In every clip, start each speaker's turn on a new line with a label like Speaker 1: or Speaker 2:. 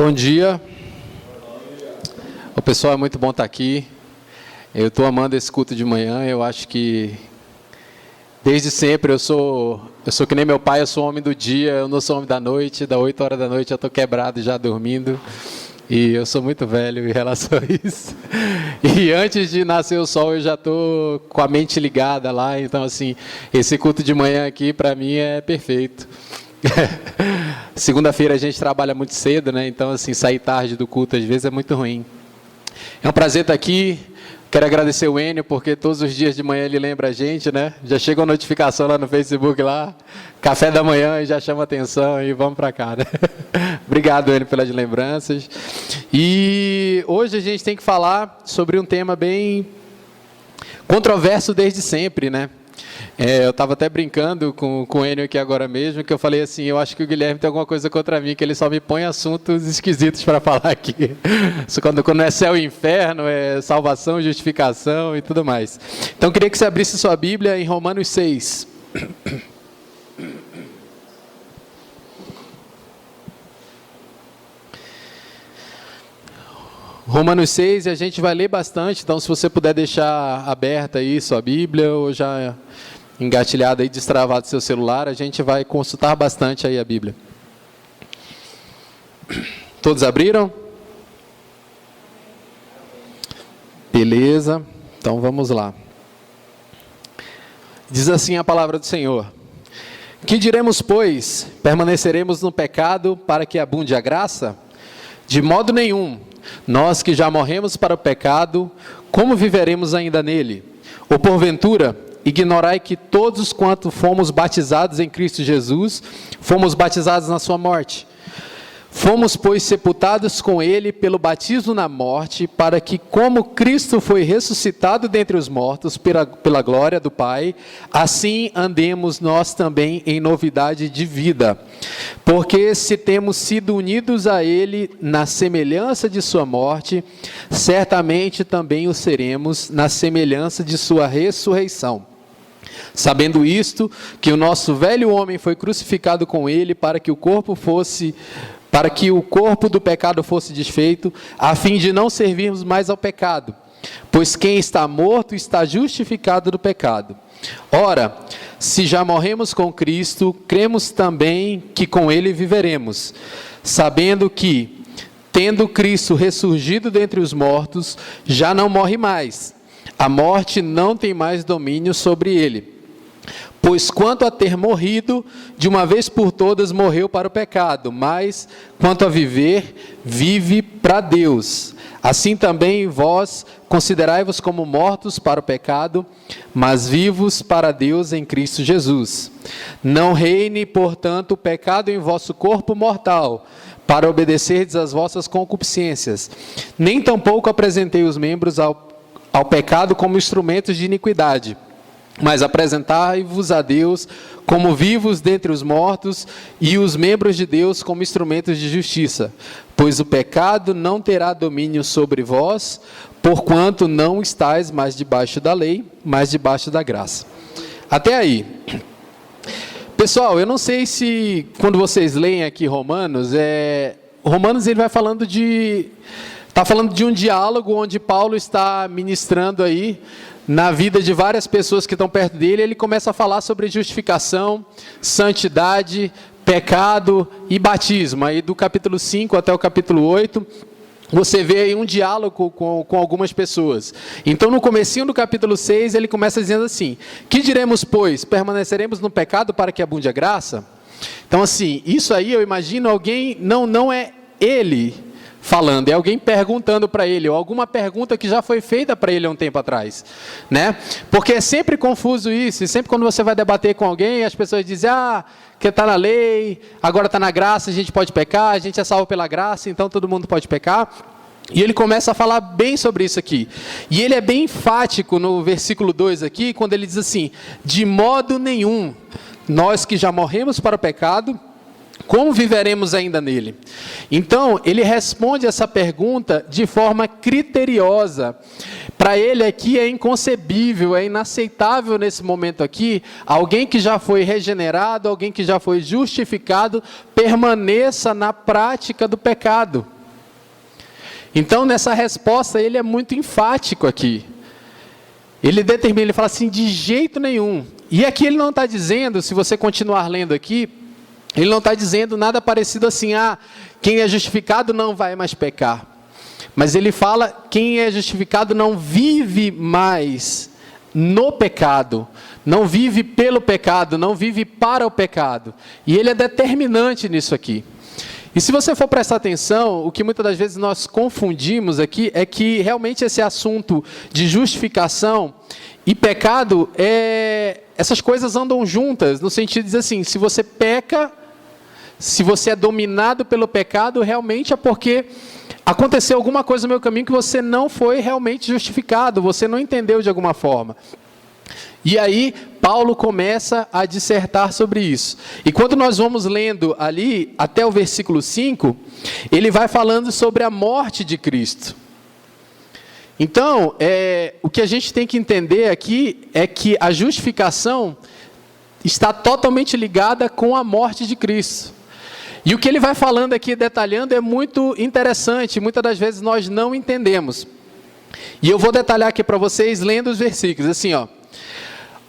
Speaker 1: Bom dia. O pessoal, é muito bom estar aqui. Eu estou amando esse culto de manhã. Eu acho que desde sempre eu sou que nem meu pai, eu sou homem do dia, eu não sou homem da noite. Da 8 horas da noite eu estou quebrado já dormindo. E eu sou muito velho em relação a isso. E antes de nascer o sol eu já estou com a mente ligada lá. Então, assim, esse culto de manhã aqui para mim é perfeito. Segunda-feira a gente trabalha muito cedo, né? Então, assim, sair tarde do culto às vezes é muito ruim. É um prazer estar aqui. Quero agradecer o Enio, porque todos os dias de manhã ele lembra a gente, né? Já chega uma notificação lá no Facebook, lá, café da manhã, e já chama atenção, e vamos para cá, né? Obrigado, Enio, pelas lembranças. E hoje a gente tem que falar sobre um tema bem controverso desde sempre, né? Eu estava até brincando com o Enio aqui agora mesmo, que eu falei assim, eu acho que o Guilherme tem alguma coisa contra mim, que ele só me põe assuntos esquisitos para falar aqui. Quando é céu e inferno, é salvação, justificação e tudo mais. Então, eu queria que você abrisse sua Bíblia em Romanos 6. Romanos 6, e a gente vai ler bastante, então se você puder deixar aberta aí sua Bíblia, ou já engatilhado aí, destravado seu celular, a gente vai consultar bastante aí a Bíblia. Todos abriram? Beleza, então vamos lá. Diz assim a palavra do Senhor: que diremos, pois? Permaneceremos no pecado para que abunde a graça? De modo nenhum. Nós que já morremos para o pecado, como viveremos ainda nele? Ou porventura, ignorai que todos quanto fomos batizados em Cristo Jesus, fomos batizados na sua morte. Fomos, pois, sepultados com ele pelo batismo na morte, para que, como Cristo foi ressuscitado dentre os mortos pela glória do Pai, assim andemos nós também em novidade de vida. Porque se temos sido unidos a ele na semelhança de sua morte, certamente também o seremos na semelhança de sua ressurreição. Sabendo isto, que o nosso velho homem foi crucificado com ele para que o corpo do pecado fosse desfeito, a fim de não servirmos mais ao pecado. Pois quem está morto está justificado do pecado. Ora, se já morremos com Cristo, cremos também que com ele viveremos, sabendo que, tendo Cristo ressurgido dentre os mortos, já não morre mais. A morte não tem mais domínio sobre ele. Pois quanto a ter morrido, de uma vez por todas morreu para o pecado, mas quanto a viver, vive para Deus. Assim também vós considerai-vos como mortos para o pecado, mas vivos para Deus em Cristo Jesus. Não reine, portanto, o pecado em vosso corpo mortal, para obedecerdes às vossas concupiscências. Nem tampouco apresentei os membros ao pecado como instrumentos de iniquidade, mas apresentai-vos a Deus como vivos dentre os mortos, e os membros de Deus como instrumentos de justiça. Pois o pecado não terá domínio sobre vós, porquanto não estáis mais debaixo da lei, mas debaixo da graça. Até aí. Pessoal, eu não sei se, quando vocês leem aqui Romanos, ele vai falando está falando de um diálogo onde Paulo está ministrando aí na vida de várias pessoas que estão perto dele. Ele começa a falar sobre justificação, santidade, pecado e batismo. Aí do capítulo 5 até o capítulo 8, você vê aí um diálogo com algumas pessoas. Então, no comecinho do capítulo 6, ele começa dizendo assim: que diremos, pois? Permaneceremos no pecado para que abunde a graça? Então, assim, isso aí eu imagino alguém, não é ele falando, é alguém perguntando para ele, ou alguma pergunta que já foi feita para ele há um tempo atrás, né? Porque é sempre confuso isso, e sempre quando você vai debater com alguém, as pessoas dizem, que está na lei, agora está na graça, a gente pode pecar, a gente é salvo pela graça, então todo mundo pode pecar. E ele começa a falar bem sobre isso aqui. E ele é bem enfático no versículo 2 aqui, quando ele diz assim: de modo nenhum, nós que já morremos para o pecado, Como viveremos ainda nele? Então, ele responde essa pergunta de forma criteriosa. Para ele aqui é inconcebível, é inaceitável nesse momento aqui, alguém que já foi regenerado, alguém que já foi justificado, permaneça na prática do pecado. Então, nessa resposta, ele é muito enfático aqui. Ele determina, ele fala assim, de jeito nenhum. E aqui ele não está dizendo, se você continuar lendo aqui, ele não está dizendo nada parecido assim, quem é justificado não vai mais pecar. Mas ele fala, quem é justificado não vive mais no pecado, não vive pelo pecado, não vive para o pecado. E ele é determinante nisso aqui. E se você for prestar atenção, o que muitas das vezes nós confundimos aqui é que realmente esse assunto de justificação e pecado, essas coisas andam juntas, no sentido de dizer assim, se você peca, se você é dominado pelo pecado, realmente é porque aconteceu alguma coisa no meu caminho que você não foi realmente justificado, você não entendeu de alguma forma. E aí, Paulo começa a dissertar sobre isso. E quando nós vamos lendo ali, até o versículo 5, ele vai falando sobre a morte de Cristo. Então, o que a gente tem que entender aqui é que a justificação está totalmente ligada com a morte de Cristo. E o que ele vai falando aqui, detalhando, é muito interessante, muitas das vezes nós não entendemos. E eu vou detalhar aqui para vocês, lendo os versículos, assim, ó.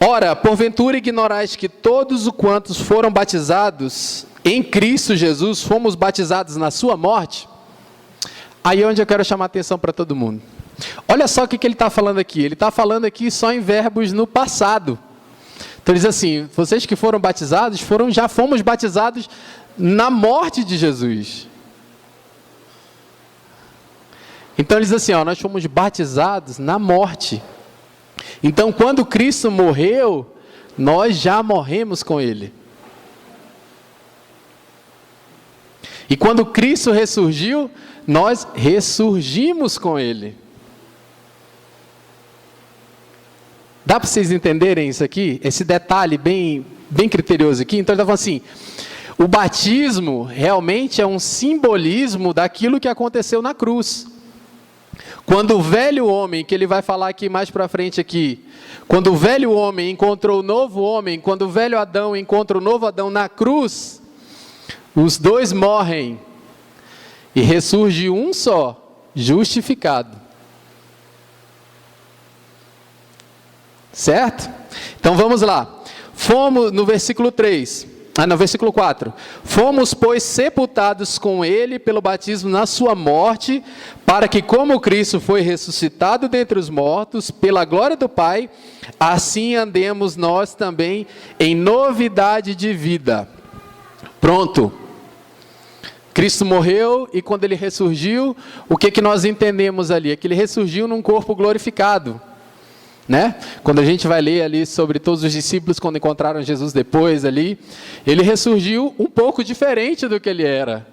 Speaker 1: Ora, porventura ignorais que todos os quantos foram batizados em Cristo Jesus, fomos batizados na sua morte? Aí é onde eu quero chamar a atenção para todo mundo. Olha só o que ele está falando aqui. Ele está falando aqui só em verbos no passado. Então ele diz assim, vocês que foram batizados, já fomos batizados na morte de Jesus. Então ele diz assim, nós fomos batizados na morte. Então quando Cristo morreu, nós já morremos com Ele. E quando Cristo ressurgiu, nós ressurgimos com Ele. Dá para vocês entenderem isso aqui? Esse detalhe bem criterioso aqui? Então ele está falando assim, o batismo realmente é um simbolismo daquilo que aconteceu na cruz. Quando o velho homem, que ele vai falar aqui mais para frente aqui, quando o velho homem encontrou o novo homem, quando o velho Adão encontra o novo Adão na cruz, os dois morrem e ressurge um só, justificado. Certo? Então vamos lá. Fomos no versículo 3. No versículo 4, fomos, pois, sepultados com ele pelo batismo na sua morte, para que, como Cristo foi ressuscitado dentre os mortos, pela glória do Pai, assim andemos nós também em novidade de vida. Pronto. Cristo morreu e quando ele ressurgiu, o que nós entendemos ali? É que ele ressurgiu num corpo glorificado. Né? Quando a gente vai ler ali sobre todos os discípulos quando encontraram Jesus depois ali, ele ressurgiu um pouco diferente do que ele era.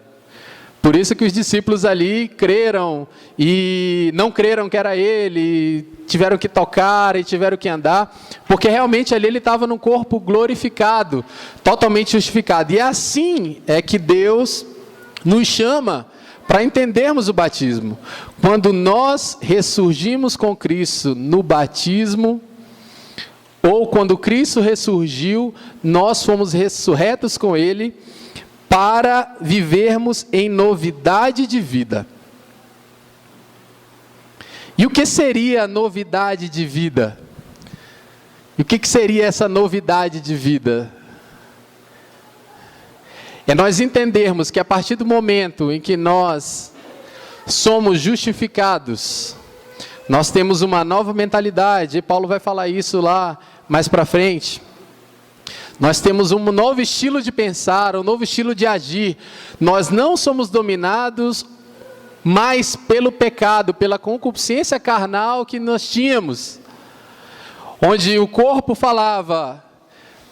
Speaker 1: Por isso que os discípulos ali creram e não creram que era ele, tiveram que tocar e tiveram que andar, porque realmente ali ele estava num corpo glorificado, totalmente justificado. E assim é que Deus nos chama para entendermos o batismo. Quando nós ressurgimos com Cristo no batismo, ou quando Cristo ressurgiu, nós fomos ressurretos com Ele para vivermos em novidade de vida. E o que seria a novidade de vida? E o que seria essa novidade de vida? É nós entendermos que a partir do momento em que nós somos justificados, nós temos uma nova mentalidade, e Paulo vai falar isso lá mais para frente. Nós temos um novo estilo de pensar, um novo estilo de agir. Nós não somos dominados mais pelo pecado, pela concupiscência carnal que nós tínhamos, onde o corpo falava: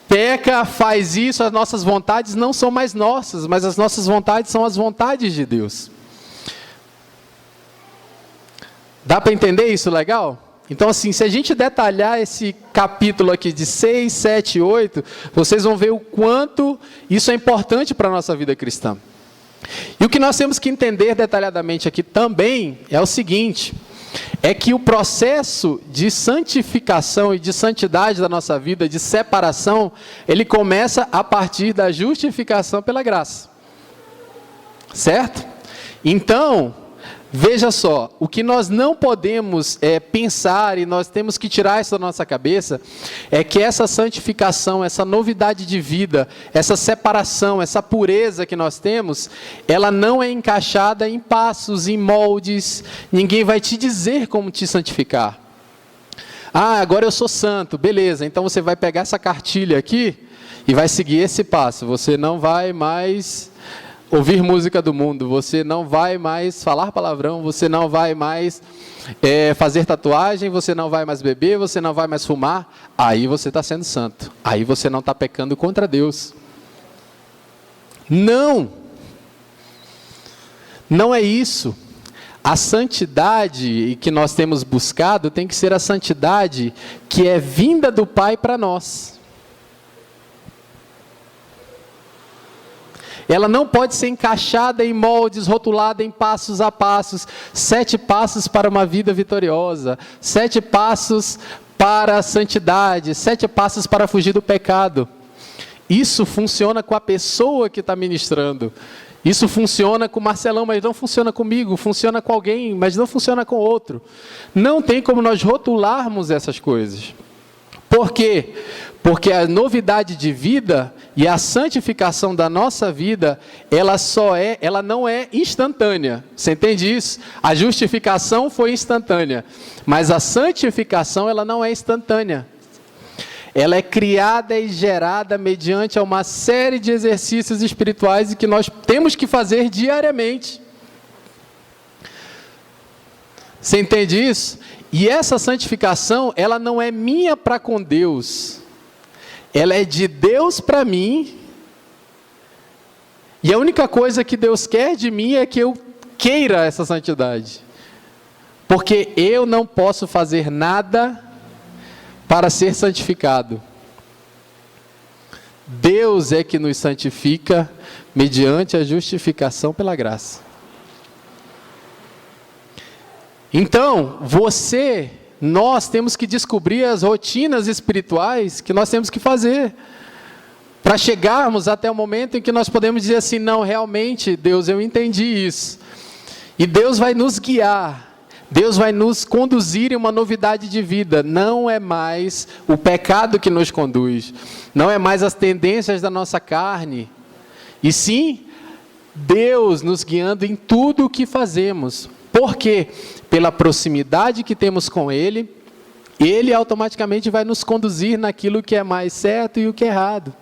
Speaker 1: peca, faz isso, as nossas vontades não são mais nossas, mas as nossas vontades são as vontades de Deus. Dá para entender isso legal? Então, assim, se a gente detalhar esse capítulo aqui de 6, 7 e 8, vocês vão ver o quanto isso é importante para a nossa vida cristã. E o que nós temos que entender detalhadamente aqui também é o seguinte, é que o processo de santificação e de santidade da nossa vida, de separação, ele começa a partir da justificação pela graça. Certo? Então, veja só, o que nós não podemos pensar e nós temos que tirar isso da nossa cabeça é que essa santificação, essa novidade de vida, essa separação, essa pureza que nós temos, ela não é encaixada em passos, em moldes. Ninguém vai te dizer como te santificar. Ah, agora eu sou santo, beleza, então você vai pegar essa cartilha aqui e vai seguir esse passo. Você não vai mais ouvir música do mundo, você não vai mais falar palavrão, você não vai mais fazer tatuagem, você não vai mais beber, você não vai mais fumar. Aí você está sendo santo, aí você não está pecando contra Deus. Não é isso. A santidade que nós temos buscado tem que ser a santidade que é vinda do Pai para nós. Ela não pode ser encaixada em moldes, rotulada em passos a passos. 7 passos para uma vida vitoriosa. 7 passos para a santidade. 7 passos para fugir do pecado. Isso funciona com a pessoa que está ministrando. Isso funciona com o Marcelão, mas não funciona comigo. Funciona com alguém, mas não funciona com outro. Não tem como nós rotularmos essas coisas. Por quê? Porque a novidade de vida e a santificação da nossa vida, ela não é instantânea. Você entende isso? A justificação foi instantânea, mas a santificação ela não é instantânea. Ela é criada e gerada mediante uma série de exercícios espirituais que nós temos que fazer diariamente. Você entende isso? E essa santificação, ela não é minha para com Deus. Ela é de Deus para mim. E a única coisa que Deus quer de mim é que eu queira essa santidade. Porque eu não posso fazer nada para ser santificado. Deus é que nos santifica mediante a justificação pela graça. Então, nós temos que descobrir as rotinas espirituais que nós temos que fazer para chegarmos até o momento em que nós podemos dizer assim, não, realmente, Deus, eu entendi isso. E Deus vai nos guiar, Deus vai nos conduzir em uma novidade de vida. Não é mais o pecado que nos conduz, não é mais as tendências da nossa carne, e sim, Deus nos guiando em tudo o que fazemos. Por quê? Pela proximidade que temos com Ele, Ele automaticamente vai nos conduzir naquilo que é mais certo e o que é errado.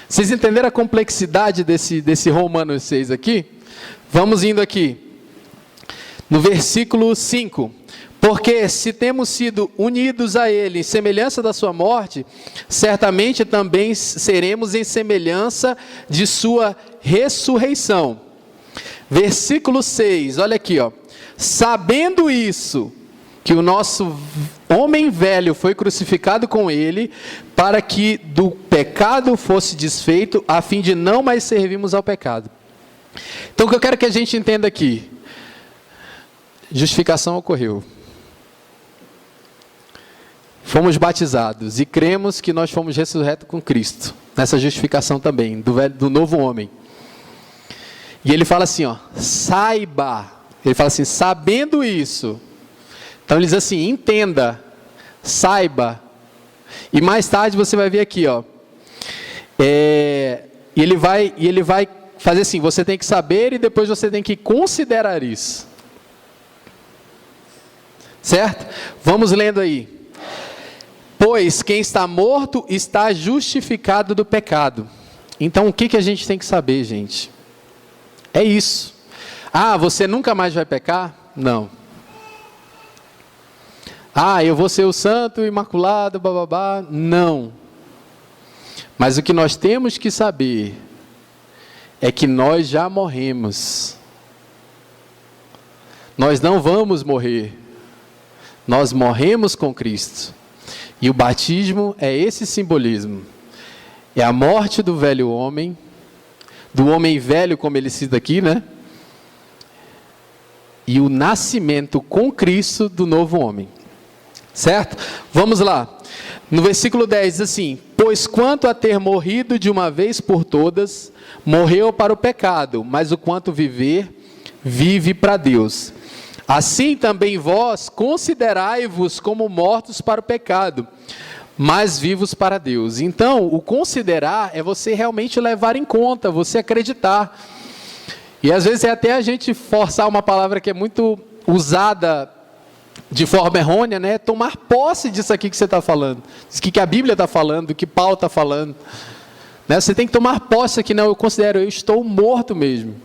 Speaker 1: Vocês entenderam a complexidade desse Romanos 6 aqui? Vamos indo aqui. No versículo 5. Porque se temos sido unidos a Ele em semelhança da sua morte, certamente também seremos em semelhança de sua ressurreição. Versículo 6, olha aqui, ó. Sabendo isso, que o nosso homem velho foi crucificado com Ele, para que do pecado fosse desfeito, a fim de não mais servirmos ao pecado. Então o que eu quero que a gente entenda aqui, justificação ocorreu. Fomos batizados e cremos que nós fomos ressurretos com Cristo, nessa justificação também, do novo homem. E ele fala assim, ó, saiba, ele fala assim, sabendo isso. Então ele diz assim, entenda, saiba. E mais tarde você vai ver aqui, ó, e ele vai fazer assim, você tem que saber e depois você tem que considerar isso. Certo? Vamos lendo aí. Pois quem está morto está justificado do pecado. Então o que a gente tem que saber, gente? É isso. Ah, você nunca mais vai pecar? Não. Ah, eu vou ser o santo, imaculado, bababá? Não. Mas o que nós temos que saber é que nós já morremos. nós não vamos morrer. Nós morremos com Cristo. E o batismo é esse simbolismo. É a morte do velho homem, do homem velho, como ele cita aqui, né? E o nascimento com Cristo do novo homem. Certo? Vamos lá. No versículo 10 diz assim: pois quanto a ter morrido de uma vez por todas, morreu para o pecado, mas o quanto viver, vive para Deus. Assim também vós considerai-vos como mortos para o pecado, mas vivos para Deus. Então, o considerar é você realmente levar em conta, você acreditar. E às vezes é até a gente forçar uma palavra que é muito usada de forma errônea, né? Tomar posse disso aqui que você está falando, disso que a Bíblia está falando, do que Paulo está falando, né? Você tem que tomar posse aqui. Não, eu considero, eu estou morto mesmo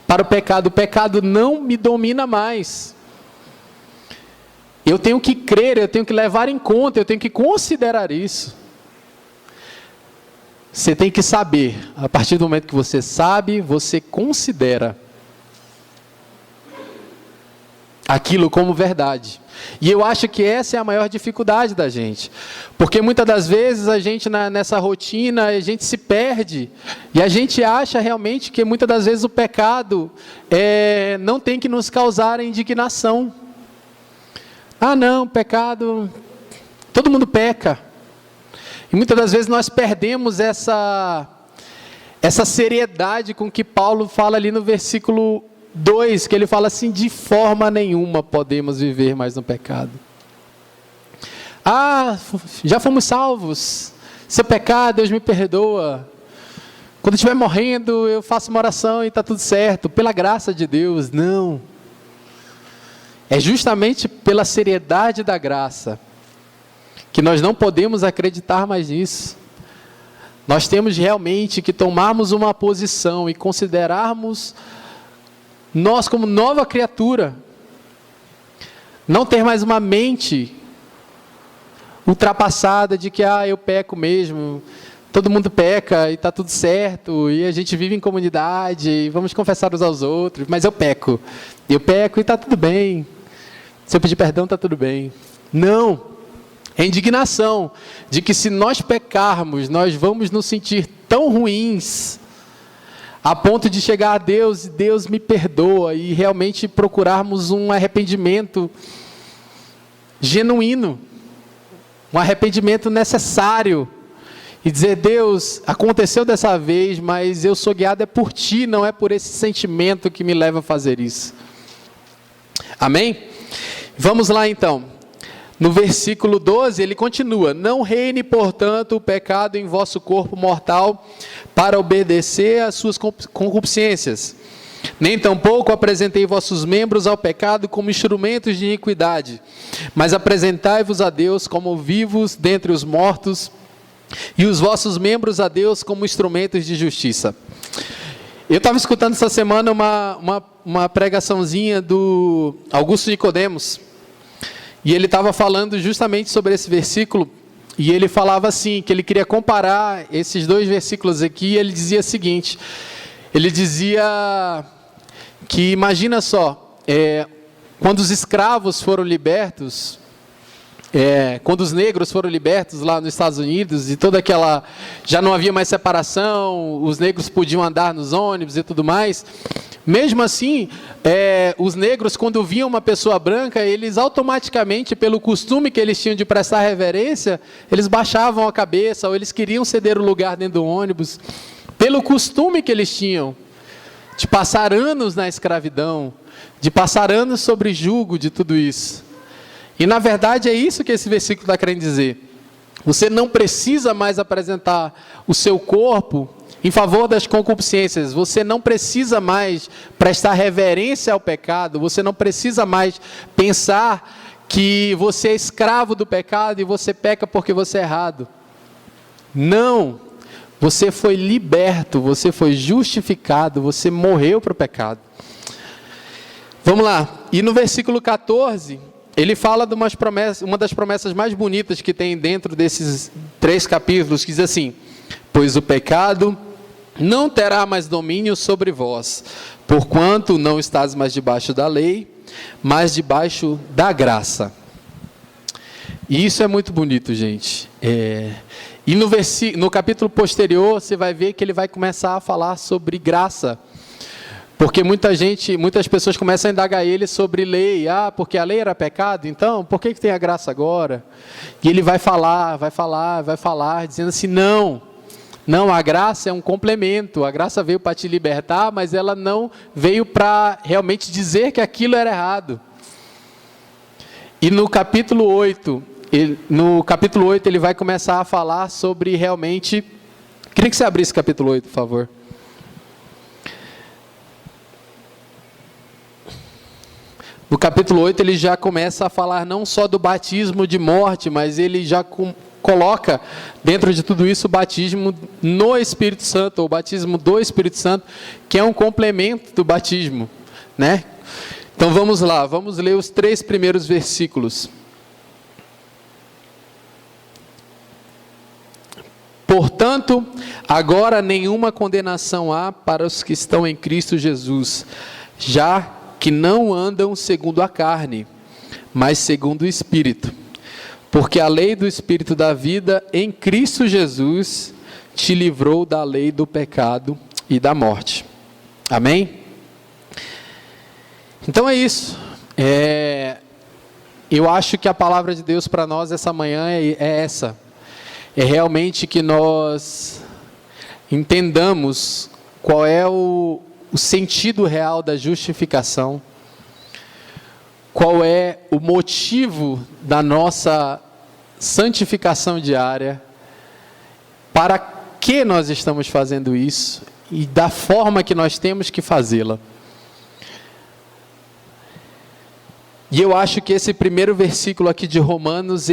Speaker 1: para o pecado não me domina mais. Eu tenho que crer, eu tenho que levar em conta, eu tenho que considerar isso. Você tem que saber, a partir do momento que você sabe, você considera aquilo como verdade. E eu acho que essa é a maior dificuldade da gente, porque muitas das vezes a gente nessa rotina, a gente se perde, e a gente acha realmente que muitas das vezes o pecado não tem que nos causar indignação. Ah não, pecado, todo mundo peca. E muitas das vezes nós perdemos essa seriedade com que Paulo fala ali no versículo 2, que ele fala assim: de forma nenhuma podemos viver mais no pecado. Ah, já fomos salvos, seu pecado, Deus me perdoa. Quando eu estiver morrendo, eu faço uma oração e está tudo certo, pela graça de Deus. Não. É justamente pela seriedade da graça que nós não podemos acreditar mais nisso. Nós temos realmente que tomarmos uma posição e considerarmos nós como nova criatura. Não ter mais uma mente ultrapassada de que eu peco mesmo, todo mundo peca e está tudo certo, e a gente vive em comunidade, e vamos confessar uns aos outros, mas eu peco e está tudo bem. Se eu pedir perdão, está tudo bem. Não. É indignação de que se nós pecarmos, nós vamos nos sentir tão ruins, a ponto de chegar a Deus, e Deus me perdoa, e realmente procurarmos um arrependimento genuíno, um arrependimento necessário, e dizer: Deus, aconteceu dessa vez, mas eu sou guiado por Ti, não é por esse sentimento que me leva a fazer isso. Amém? Vamos lá então. No versículo 12, ele continua: não reine, portanto, o pecado em vosso corpo mortal, para obedecer às suas concupiscências. Nem tampouco apresentei vossos membros ao pecado como instrumentos de iniquidade, mas apresentai-vos a Deus como vivos dentre os mortos, e os vossos membros a Deus como instrumentos de justiça. Eu estava escutando essa semana uma pregaçãozinha do Augusto Nicodemos, e ele estava falando justamente sobre esse versículo, e ele falava assim, que ele queria comparar esses dois versículos aqui, e ele dizia o seguinte: ele dizia que, imagina só, quando os escravos foram libertos, quando os negros foram libertos lá nos Estados Unidos, e toda aquela, já não havia mais separação, os negros podiam andar nos ônibus e tudo mais. Mesmo assim, os negros, quando viam uma pessoa branca, eles automaticamente, pelo costume que eles tinham de prestar reverência, eles baixavam a cabeça, ou eles queriam ceder o lugar dentro do ônibus, pelo costume que eles tinham de passar anos na escravidão, de passar anos sobre jugo de tudo isso. E na verdade é isso que esse versículo está querendo dizer. Você não precisa mais apresentar o seu corpo em favor das concupiscências. Você não precisa mais prestar reverência ao pecado. Você não precisa mais pensar que você é escravo do pecado e você peca porque você é errado. Não. Você foi liberto, você foi justificado, você morreu para o pecado. Vamos lá. E no versículo 14, ele fala de uma das promessas mais bonitas que tem dentro desses 3 capítulos, que diz assim: pois o pecado não terá mais domínio sobre vós, porquanto não estás mais debaixo da lei, mas debaixo da graça. E isso é muito bonito, gente. E no capítulo posterior, você vai ver que ele vai começar a falar sobre graça. Porque muitas pessoas começam a indagar ele sobre lei. Porque a lei era pecado, então por que tem a graça agora? E ele vai falar, dizendo assim, não, a graça é um complemento. A graça veio para te libertar, mas ela não veio para realmente dizer que aquilo era errado. E no capítulo 8, ele vai começar a falar sobre realmente... Queria que você abrisse o capítulo 8, por favor. No capítulo 8, ele já começa a falar não só do batismo de morte, mas ele já coloca dentro de tudo isso o batismo no Espírito Santo, ou o batismo do Espírito Santo, que é um complemento do batismo, né? Então vamos lá, vamos ler os 3 primeiros versículos. Portanto, agora nenhuma condenação há para os que estão em Cristo Jesus, já que não andam segundo a carne, mas segundo o Espírito. Porque a lei do Espírito da vida em Cristo Jesus te livrou da lei do pecado e da morte. Amém? Então é isso. Eu acho que a palavra de Deus para nós essa manhã é essa. É realmente que nós entendamos qual é o sentido real da justificação, qual é o motivo da nossa santificação diária, para que nós estamos fazendo isso e da forma que nós temos que fazê-la. E eu acho que esse primeiro versículo aqui de Romanos,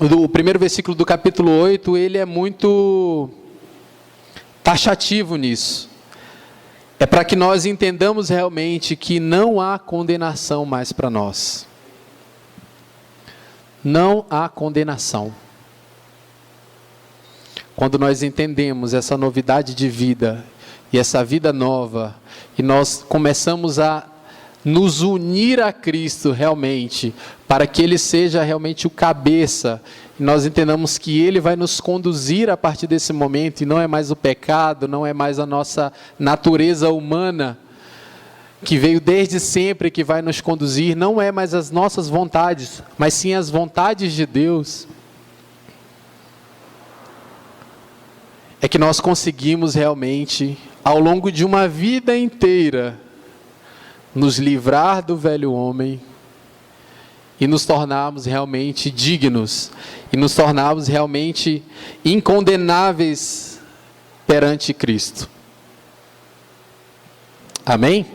Speaker 1: o primeiro versículo do capítulo 8, ele é muito taxativo nisso. É para que nós entendamos realmente que não há condenação mais para nós. Não há condenação. Quando nós entendemos essa novidade de vida, e essa vida nova, e nós começamos a nos unir a Cristo realmente, para que Ele seja realmente o cabeça, e nós entendamos que Ele vai nos conduzir a partir desse momento, e não é mais o pecado, não é mais a nossa natureza humana, que veio desde sempre, que vai nos conduzir, não é mais as nossas vontades, mas sim as vontades de Deus, é que nós conseguimos realmente, ao longo de uma vida inteira, nos livrar do velho homem e nos tornarmos realmente dignos e nos tornarmos realmente incondenáveis perante Cristo. Amém?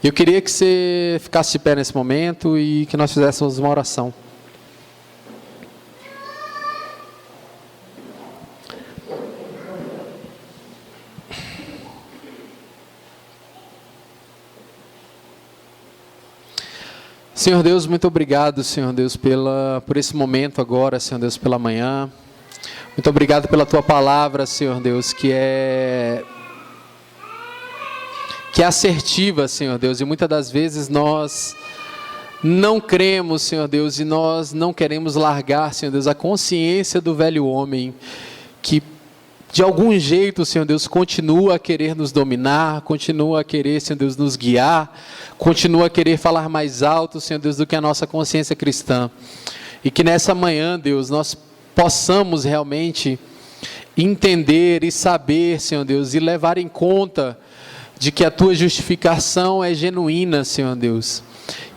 Speaker 1: Eu queria que você ficasse de pé nesse momento e que nós fizéssemos uma oração. Senhor Deus, muito obrigado, Senhor Deus, por esse momento agora, Senhor Deus, pela manhã. Muito obrigado pela Tua palavra, Senhor Deus, que é assertiva, Senhor Deus, e muitas das vezes nós não cremos, Senhor Deus, e nós não queremos largar, Senhor Deus, a consciência do velho homem, que de algum jeito, Senhor Deus, continua a querer nos dominar, continua a querer, Senhor Deus, nos guiar, continua a querer falar mais alto, Senhor Deus, do que a nossa consciência cristã. E que nessa manhã, Deus, nós possamos realmente entender e saber, Senhor Deus, e levar em conta de que a Tua justificação é genuína, Senhor Deus.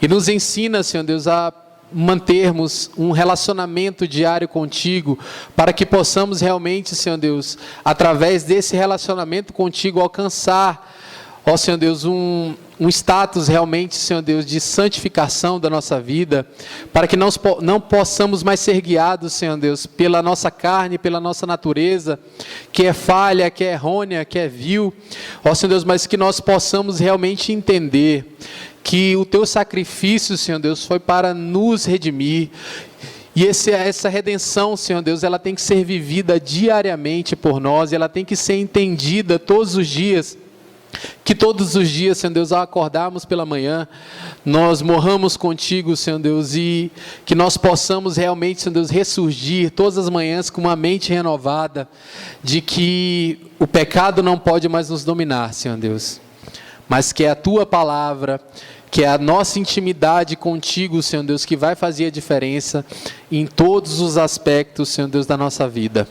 Speaker 1: E nos ensina, Senhor Deus, a mantermos um relacionamento diário contigo, para que possamos realmente, Senhor Deus, através desse relacionamento contigo, alcançar, ó Senhor Deus, um status realmente, Senhor Deus, de santificação da nossa vida, para que não possamos mais ser guiados, Senhor Deus, pela nossa carne, pela nossa natureza, que é falha, que é errônea, que é vil, ó Senhor Deus, mas que nós possamos realmente entender que o Teu sacrifício, Senhor Deus, foi para nos redimir, e essa redenção, Senhor Deus, ela tem que ser vivida diariamente por nós, ela tem que ser entendida todos os dias, Que todos os dias, Senhor Deus, ao acordarmos pela manhã, nós morramos contigo, Senhor Deus, e que nós possamos realmente, Senhor Deus, ressurgir todas as manhãs com uma mente renovada, de que o pecado não pode mais nos dominar, Senhor Deus, mas que é a Tua palavra, que é a nossa intimidade contigo, Senhor Deus, que vai fazer a diferença em todos os aspectos, Senhor Deus, da nossa vida.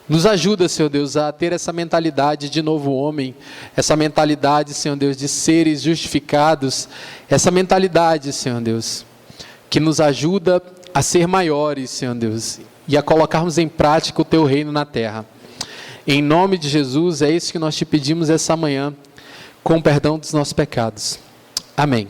Speaker 1: Nos ajuda, Senhor Deus, a ter essa mentalidade de novo homem, essa mentalidade, Senhor Deus, de seres justificados, essa mentalidade, Senhor Deus, que nos ajuda a ser maiores, Senhor Deus, e a colocarmos em prática o Teu reino na terra. Em nome de Jesus, é isso que nós te pedimos essa manhã, com o perdão dos nossos pecados. Amém.